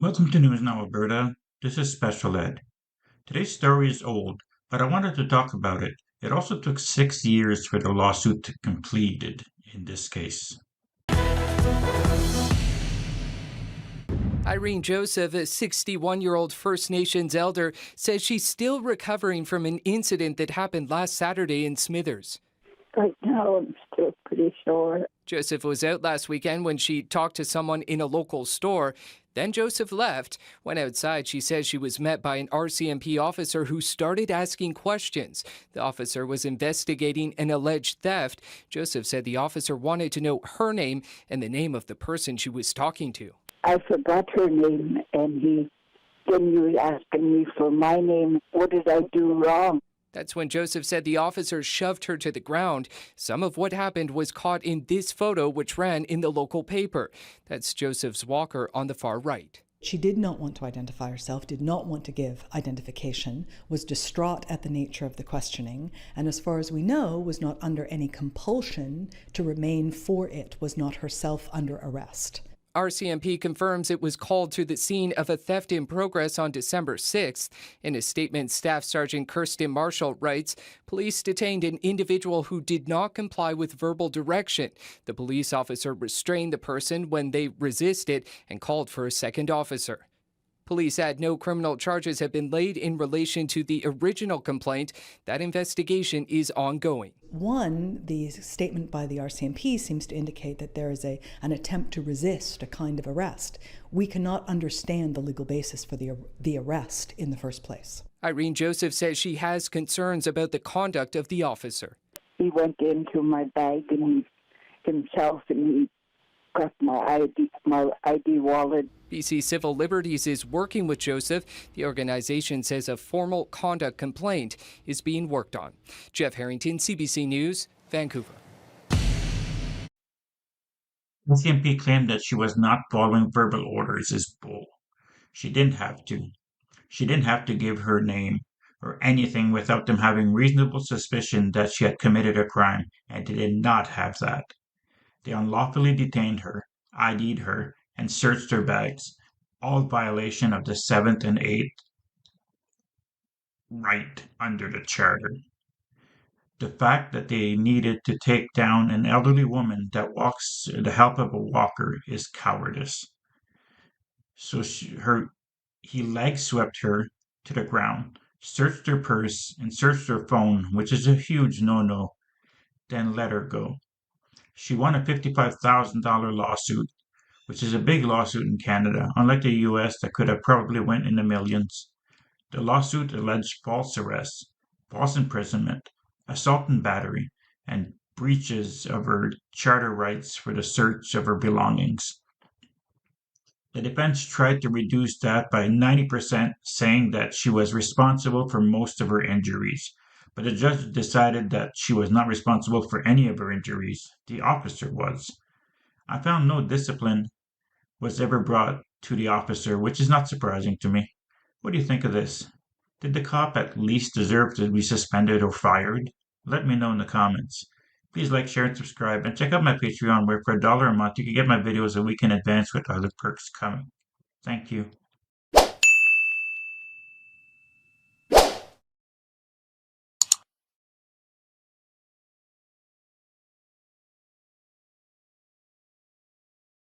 Welcome to News Now, Alberta. This is Special Ed. Today's story is old, but I wanted to talk about it. It also took 6 years for the lawsuit to completed in this case. Irene Joseph, a 61-year-old First Nations elder, says she's still recovering from an incident that happened last Saturday in Smithers. Right now, I'm still pretty sore. Joseph was out last weekend when she talked to someone in a local store. Then Joseph left. When outside, she says she was met by an RCMP officer who started asking questions. The officer was investigating an alleged theft. Joseph said the officer wanted to know her name and the name of the person she was talking to. I forgot her name, and he was asking me for my name. What did I do wrong? That's when Joseph said the officer shoved her to the ground. Some of what happened was caught in this photo, which ran in the local paper. That's Joseph's walker on the far right. She did not want to identify herself, did not want to give identification, was distraught at the nature of the questioning, and as far as we know, was not under any compulsion to remain for it, was not herself under arrest. RCMP confirms it was called to the scene of a theft in progress on December 6th. In a statement, Staff Sergeant Kirsten Marshall writes, police detained an individual who did not comply with verbal direction. The police officer restrained the person when they resisted and called for a second officer. Police add no criminal charges have been laid in relation to the original complaint. That investigation is ongoing. One, the statement by the RCMP seems to indicate that there is an attempt to resist a kind of arrest. We cannot understand the legal basis for the arrest in the first place. Irene Joseph says she has concerns about the conduct of the officer. He went into my bag and he got my ID wallet. BC Civil Liberties is working with Joseph. The organization says a formal conduct complaint is being worked on. Jeff Harrington, CBC News, Vancouver. RCMP claimed that she was not following verbal orders is bull. She didn't have to. She didn't have to give her name or anything without them having reasonable suspicion that she had committed a crime, and they did not have that. They unlawfully detained her, ID'd her, and searched her bags, all violation of the 7th and 8th right under the Charter. The fact that they needed to take down an elderly woman that walks the help of a walker is cowardice. So he leg swept her to the ground, searched her purse, and searched her phone, which is a huge no-no, then let her go. She won a $55,000 lawsuit, which is a big lawsuit in Canada, unlike the US that could have probably went in the millions. The lawsuit alleged false arrest, false imprisonment, assault and battery, and breaches of her charter rights for the search of her belongings. The defense tried to reduce that by 90%, saying that she was responsible for most of her injuries. But the judge decided that she was not responsible for any of her injuries. The officer was. I found no discipline was ever brought to the officer, which is not surprising to me. What do you think of this? Did the cop at least deserve to be suspended or fired? Let me know in the comments. Please like, share, and subscribe, and check out my Patreon where for $1 a month you can get my videos a week in advance with other perks coming. Thank you.